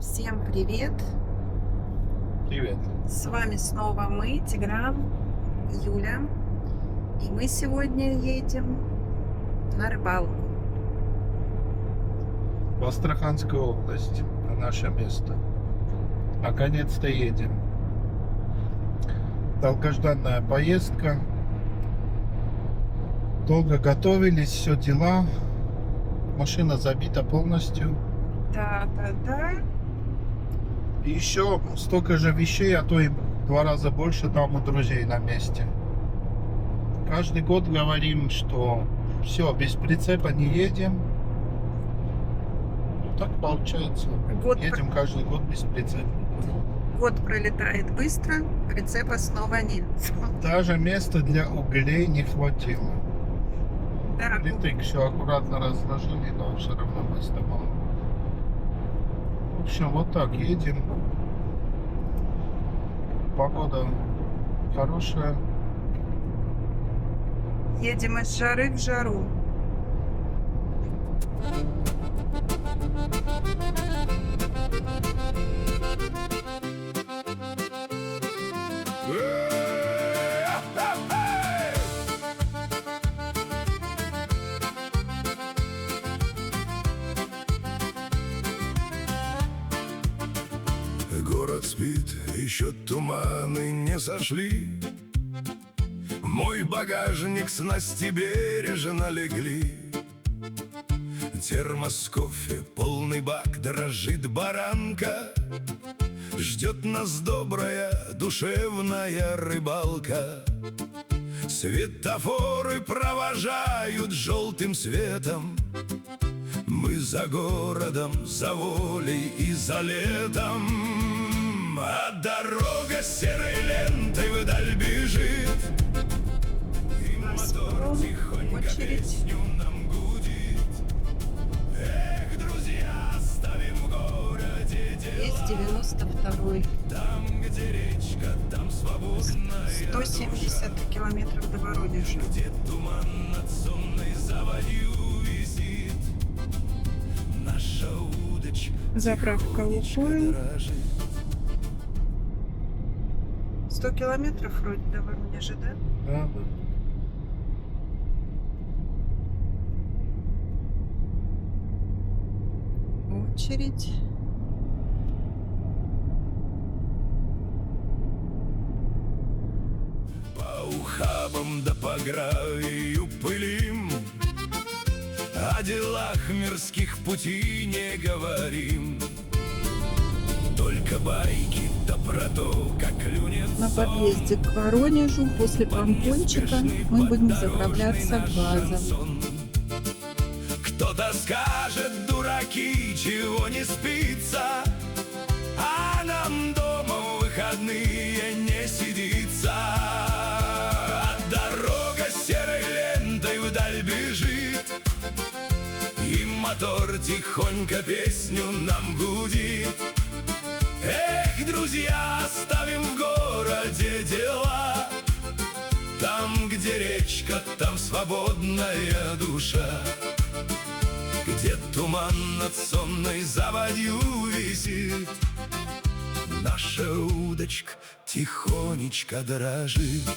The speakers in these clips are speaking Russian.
Всем привет! Привет. С вами снова мы, Тигран, Юля. И мы сегодня едем на рыбалку. В Астраханскую область, на наше место. Наконец-то едем. Долгожданная поездка. Долго готовились, все дела. Машина забита полностью. Да. И еще столько же вещей, а то и в 2 раза больше там у друзей на месте. Каждый год говорим, что все, без прицепа не едем. Так получается. Едем каждый год без прицепа. Год пролетает быстро, прицепа снова нет. Даже места для углей не хватило. Да, Притык все аккуратно разложили, но все равно места мало. В общем, вот так едем. Погода хорошая. едем из жары в жару. Город спит, еще туманы не сошли. Мой багажник, снасти бережно легли. Термос кофе, полный бак, дрожит баранка. Ждет нас добрая, душевная рыбалка. Светофоры провожают желтым светом. Мы за городом, за волей и за летом. А дорога серой лентой вдаль бежит. И мотор тихонько песню нам гудит. Эх, друзья, оставим в городе Есть дела. 92-й. Там, где речка, там свободная 170 километров до Воронежа. где туман над сонной заводью висит. Наша удочка Заправка Лукойл. дрожит. 100 километров вроде до Воронежа, да? Да. Очередь. По ухабам да по гравию пылим. О делах мирских пути не говорим. Только байки да про то, как клюнет На подъезде к Воронежу после помпончика мы будем заправляться газом. Кто-то скажет, дураки, чего не спится, а нам дома в выходные не сидится. А дорога серой лентой вдаль бежит, и мотор тихонько песню нам гудит. Эх, друзья, оставим в городе дела. Там, где речка, там свободная душа. Где туман над сонной заводью висит. Наша удочка тихонечко дрожит.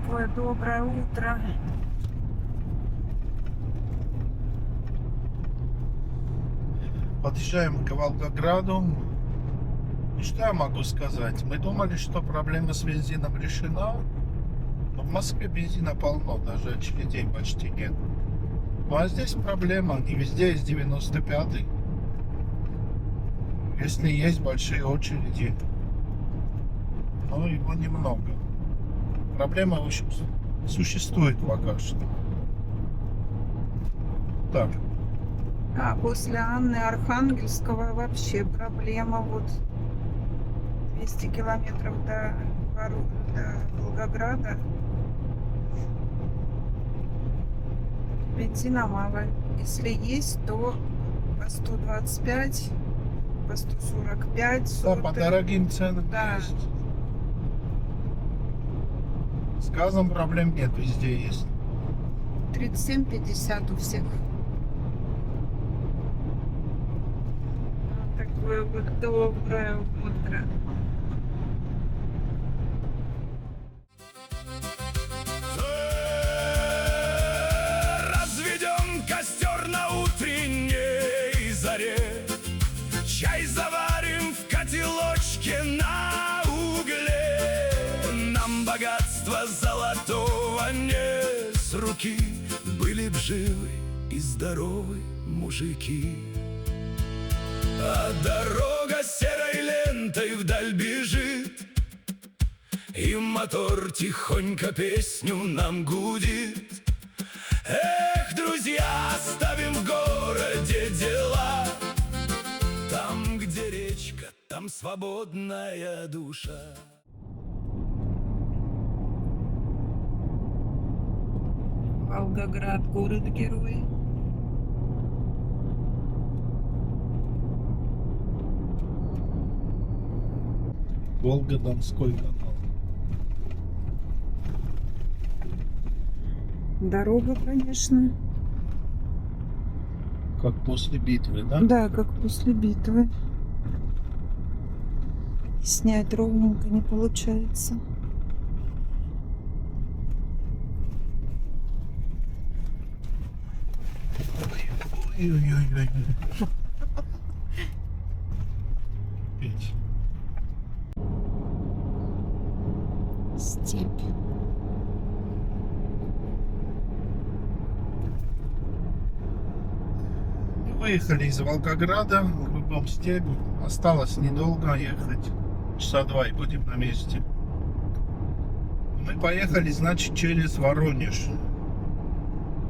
Такое доброе утро. Подъезжаем к Волгограду. И что я могу сказать? Мы думали, что проблема с бензином решена. Но в Москве бензина полно, даже очередей почти нет. Ну а здесь проблема. Не везде есть 95-й. Если есть большие очереди, но его немного. Проблема существует пока что. Так. А после Анны Архангельского вообще проблема вот. 200 километров до Волгограда. Бензина мало. Если есть, то по 125, по 145 Да, соты. по дорогим ценам Да. есть. С газом проблем нет, везде есть. 37,50 у всех. Вот такое вот доброе утро. Разведем костер на утренней заре, чай заварим в котелочке на угле. Нам богатство золотого не с руки, были б живы и здоровы мужики. А дорога серой лентой вдаль бежит, и мотор тихонько песню нам гудит. Эх, друзья, оставим в городе дела, там, где речка, там свободная душа. Волгоград, город-герой. Волго-Донской канал. Дорога, конечно. Как после битвы, да? Да, как после битвы. Снять ровненько не получается. Ой-ой-ой. Петь. Степь. Выехали из Волгограда, кругом степь. Осталось недолго ехать. Часа два и будем на месте. Мы поехали, значит, через Воронеж.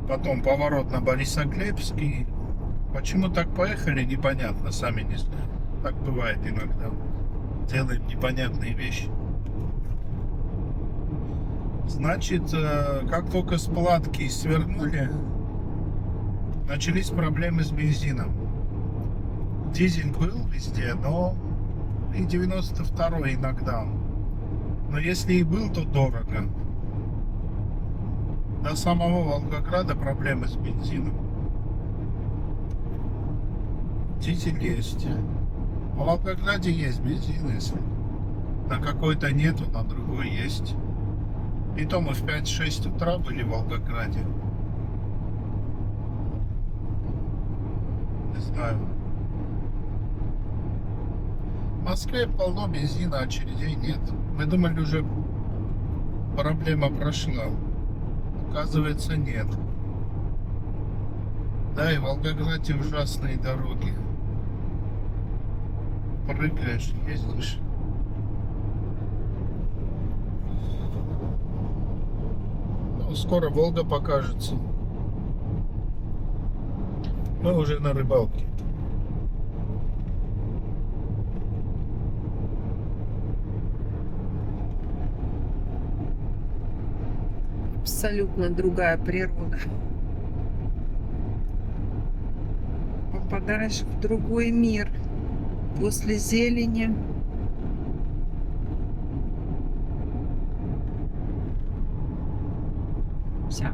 Потом поворот на Борисоглебский. Почему так поехали, непонятно, сами не знаю. Так бывает иногда. Делаем непонятные вещи. Значит, как только с Платки свернули, начались проблемы с бензином. Дизель был везде, но и 92-й иногда. Но если и был, то дорого. До самого Волгограда проблемы с бензином. Дизель есть. В Волгограде есть бензин, если на какой-то нету, на другой есть. И то мы в 5-6 утра были в Волгограде. Не знаю. В Москве полно бензина, очередей нет. Мы думали, уже проблема прошла. Оказывается, нет. Да, и в Волгограде ужасные дороги. Прыгаешь, ездишь. Ну, скоро Волга покажется. Мы уже на рыбалке. Абсолютно другая природа. Попадаешь в другой мир. После зелени. Вся.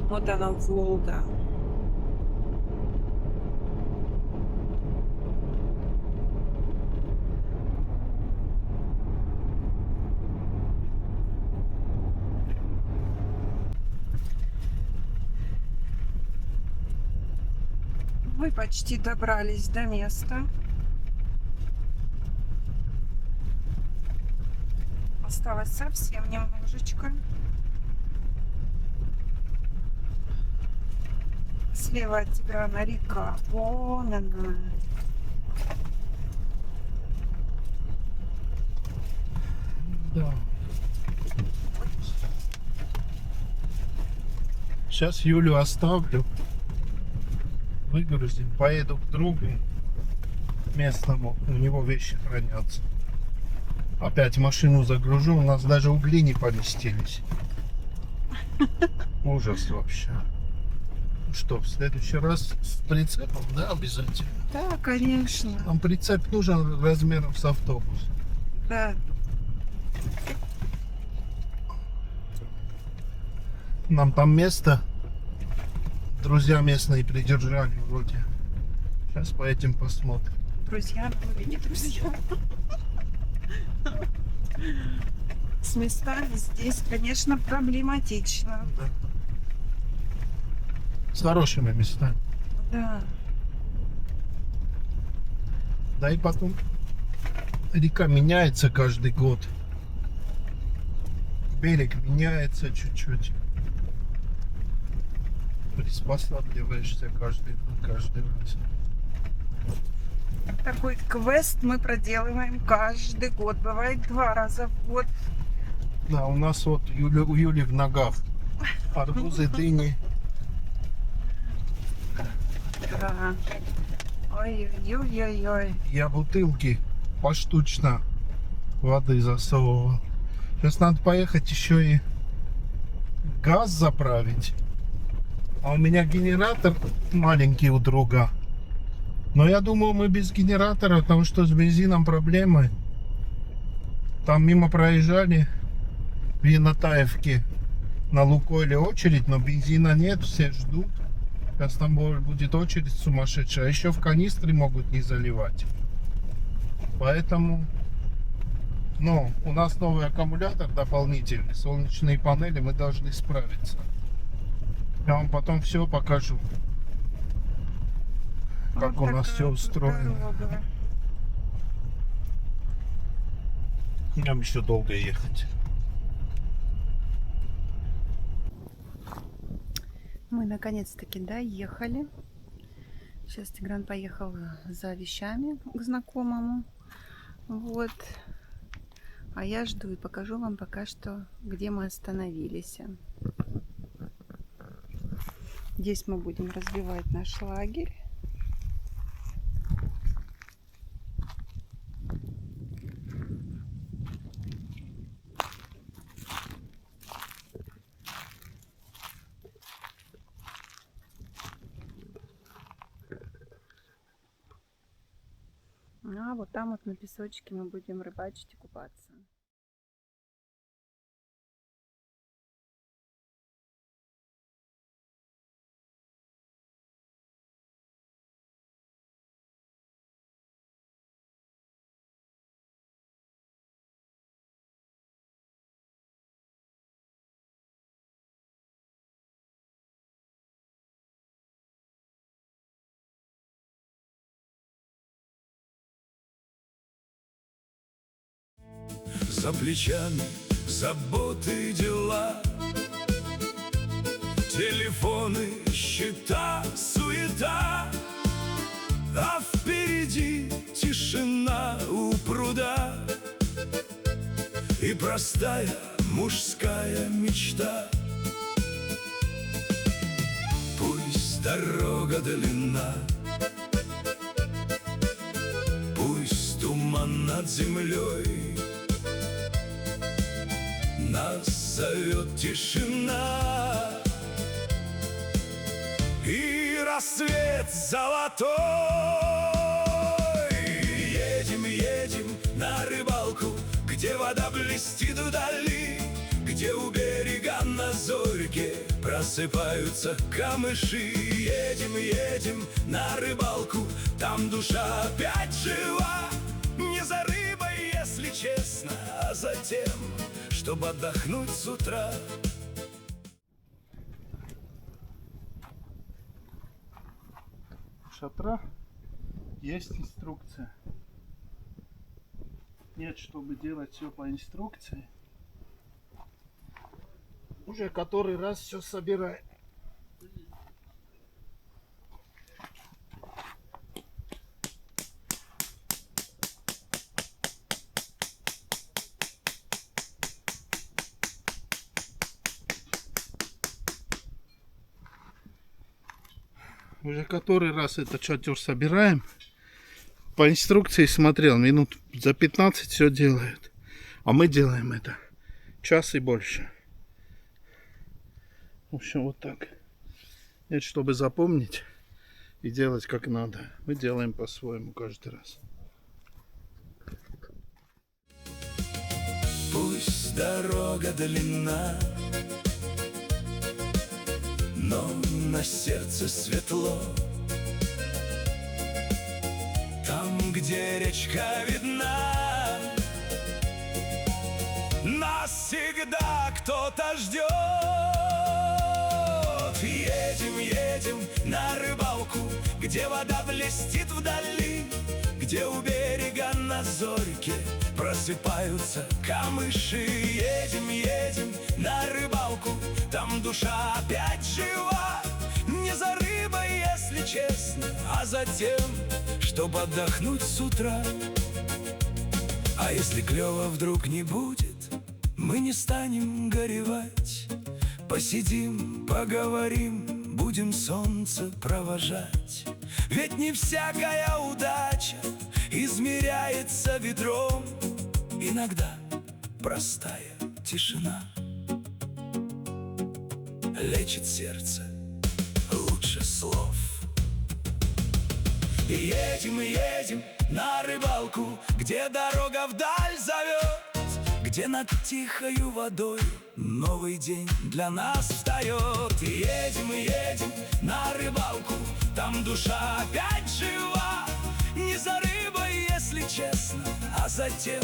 Вот она, Волга. Мы почти добрались до места. Осталось совсем немножечко. Слева от тебя на река. Вон она. Да. Сейчас Юлю оставлю. Выгрузим, поеду к другу. местному, у него вещи хранятся. Опять машину загружу, у нас даже угли не поместились. Ужас вообще. Что, в следующий раз с прицепом, да, обязательно? Да, конечно. Нам прицеп нужен размером с автобус. Да. Нам там место друзья местные придержали вроде. Сейчас поедем посмотрим. Друзья, но не друзья. С местами здесь, конечно, проблематично. Да. С хорошими местами. Да. Да и потом река меняется каждый год. Берег меняется чуть-чуть. Приспосабливаешься каждый раз. Такой квест мы проделываем каждый год. Бывает 2 раза в год. Да, у нас вот у Юли в ногах арбузы, дыни. Да. Ой-ой-ой-ой. Я бутылки поштучно воды засовывал. Сейчас надо поехать еще и газ заправить. А у меня генератор маленький у друга. Но я думал, мы без генератора, потому что с бензином проблемы. Там мимо проезжали в Янатаевке на Лукойле очередь, но бензина нет, все ждут. Сейчас там будет очередь сумасшедшая. А еще в канистры могут не заливать. Поэтому, ну, у нас новый аккумулятор дополнительный, солнечные панели, мы должны справиться. Я вам потом все покажу, как Вот у нас такая все вот устроено. дорога. Нам еще долго ехать. Мы наконец-таки доехали. Сейчас Тигран поехал за вещами к знакомому. Вот. А я жду и покажу вам пока что, где мы остановились. Здесь мы будем разбивать наш лагерь. А вот там вот на песочке мы будем рыбачить и купаться. За плечами заботы и дела, телефоны, счета, суета, а впереди тишина у пруда и простая мужская мечта. Пусть дорога длинна, пусть туман над землей, нас зовет тишина и рассвет золотой. Едем, едем на рыбалку, где вода блестит вдали, где у берега на зорьке просыпаются камыши. Едем, едем на рыбалку, там душа опять жива. Не за рыбой, если честно, а за тем, чтобы отдохнуть с утра. Шатра есть инструкция. Нет, чтобы делать все по инструкции. Уже который раз все собираю. Уже который раз этот шатер собираем. по инструкции смотрел, минут за 15 все делают. А мы делаем это час и больше. В общем, вот так. Это чтобы запомнить и делать как надо. Мы делаем по-своему каждый раз. Пусть дорога длинна, но на сердце светло. Там, где речка видна, нас всегда кто-то ждет. Едем, едем на рыбалку, где вода блестит вдали, где у берега на зорьке просыпаются камыши. Едем, едем на рыбалку, там душа опять жива. Не за рыбой, если честно, а за тем, чтобы отдохнуть с утра. А если клёва вдруг не будет, мы не станем горевать. Посидим, поговорим, будем солнце провожать. Ведь не всякая удача измеряется ведром. Иногда простая тишина лечит сердце лучше слов. Едем, едем на рыбалку, где дорога вдаль зовет, где над тихою водой новый день для нас встает. Едем, едем на рыбалку, там душа опять жива. Не за рыбой, если честно, а за тем,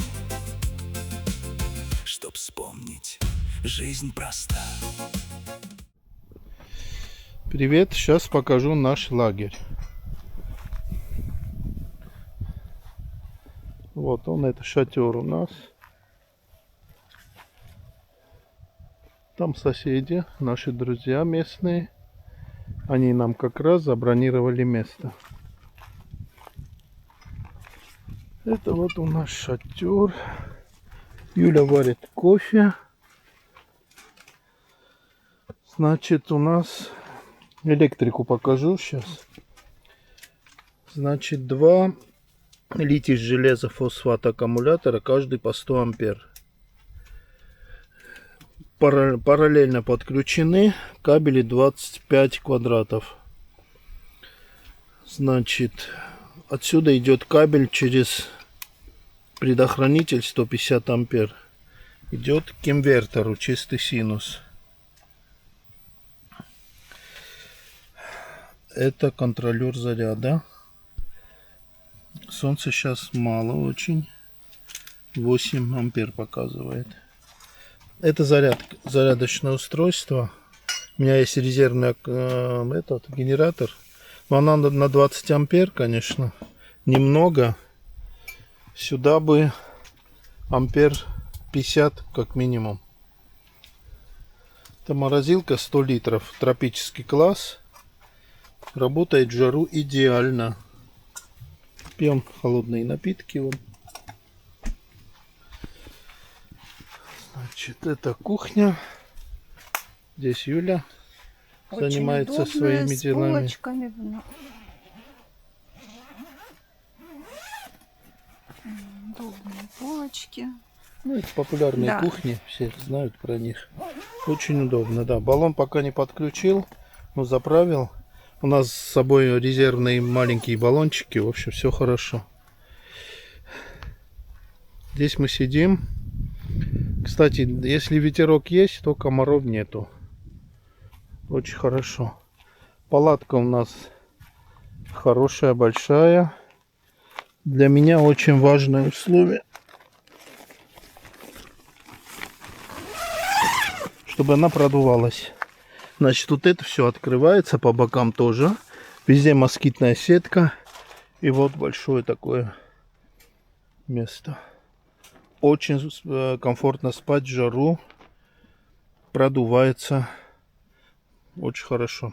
чтоб вспомнить, жизнь проста. Привет, сейчас покажу наш лагерь. Вот он, это шатер у нас. Там соседи, наши друзья местные. Они нам как раз забронировали место. Это вот у нас шатер. Юля варит кофе. Значит, у нас электрику покажу сейчас. Значит, 2 литий железа фосфат аккумулятора, каждый по 100 ампер. Параллельно подключены кабели 25 квадратов. Значит, отсюда идет кабель через предохранитель 150 ампер. Идет к инвертору чистый синус. Это контролер заряда. Солнце сейчас мало очень. 8 ампер показывает. Это зарядочное устройство. У меня есть резервный этот генератор. Но она на 20 ампер, конечно. Немного. Сюда бы ампер 50 как минимум. Это морозилка 100 литров. Тропический класс. Работает в жару идеально. Пьем холодные напитки. Вот. Значит, это кухня. Здесь Юля Очень занимается удобная, своими с делами. полочками. Удобные полочки. Ну, это популярные Да. кухни, все знают про них. Очень удобно, да. Баллон пока не подключил, но заправил. У нас с собой резервные маленькие баллончики, в общем, все хорошо. Здесь мы сидим. Кстати, если ветерок есть, то комаров нету. Очень хорошо. Палатка у нас хорошая, большая. Для меня очень важное условие, чтобы она продувалась. Значит, вот это все открывается по бокам тоже. Везде москитная сетка. И вот большое такое место. Очень комфортно спать в жару. Продувается. Очень хорошо.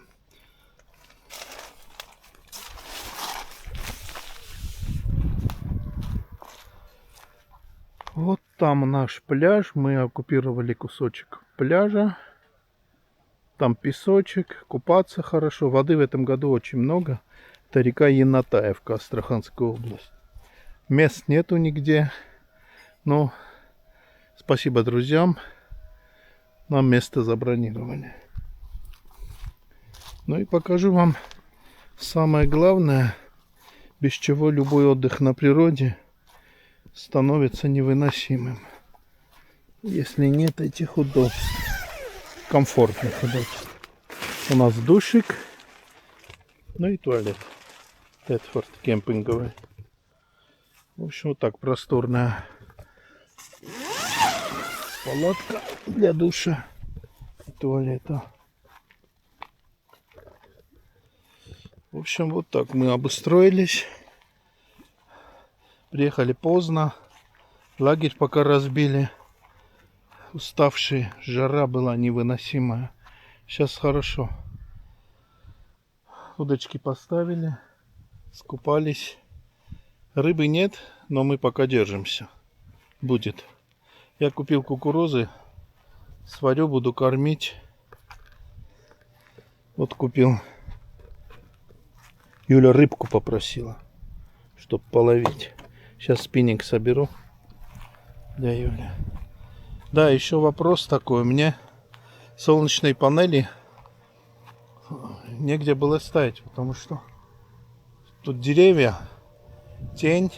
Вот там наш пляж. Мы оккупировали кусочек пляжа. Там песочек. Купаться хорошо. Воды в этом году очень много. Это река Енотаевка, Астраханская область. Мест нету нигде. Но спасибо друзьям. Нам место забронировали. Ну и покажу вам самое главное, без чего любой отдых на природе становится невыносимым. Если нет этих удобств, комфортных удобств. У нас душик, ну и туалет. Тетфорд кемпинговый. В общем, вот так просторная палатка для душа и туалета. В общем, вот так мы обустроились. Приехали поздно. Лагерь пока разбили. Уставшие. Жара была невыносимая. Сейчас хорошо. Удочки поставили. Скупались. Рыбы нет, но мы пока держимся. Будет. Я купил кукурузы. Сварю, буду кормить. Вот купил. Юля рыбку попросила, чтобы половить. Сейчас спиннинг соберу для Юли. Да, еще вопрос такой. Мне солнечные панели негде было ставить, потому что тут деревья, тень,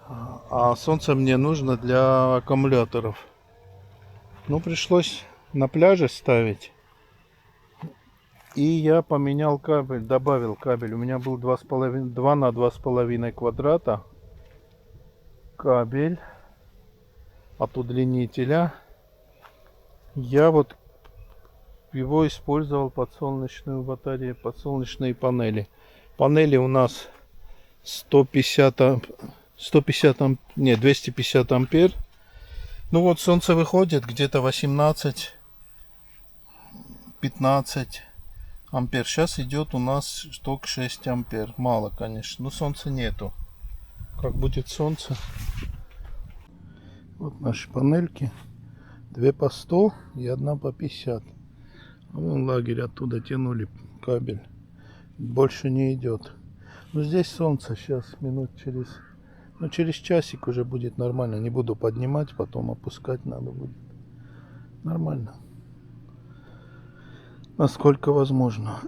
а солнце мне нужно для аккумуляторов. Ну, пришлось на пляже ставить. И я поменял кабель, добавил кабель. У меня был 2 на 2,5 квадрата кабель от удлинителя. Я вот его использовал под солнечную батарею, под солнечные панели. Панели у нас 250 ампер. Ну вот солнце выходит где-то 18-15 ампер. Сейчас идет у нас только 6 ампер. Мало, конечно. Но солнца нету. Как будет солнце? Вот наши панельки. 2 по 100 и 1 по 50. А вон лагерь, оттуда тянули кабель. Больше не идет. Но здесь солнце. Сейчас минут через... Ну, через часик уже будет нормально. Не буду поднимать, потом опускать надо будет. Нормально. Насколько возможно.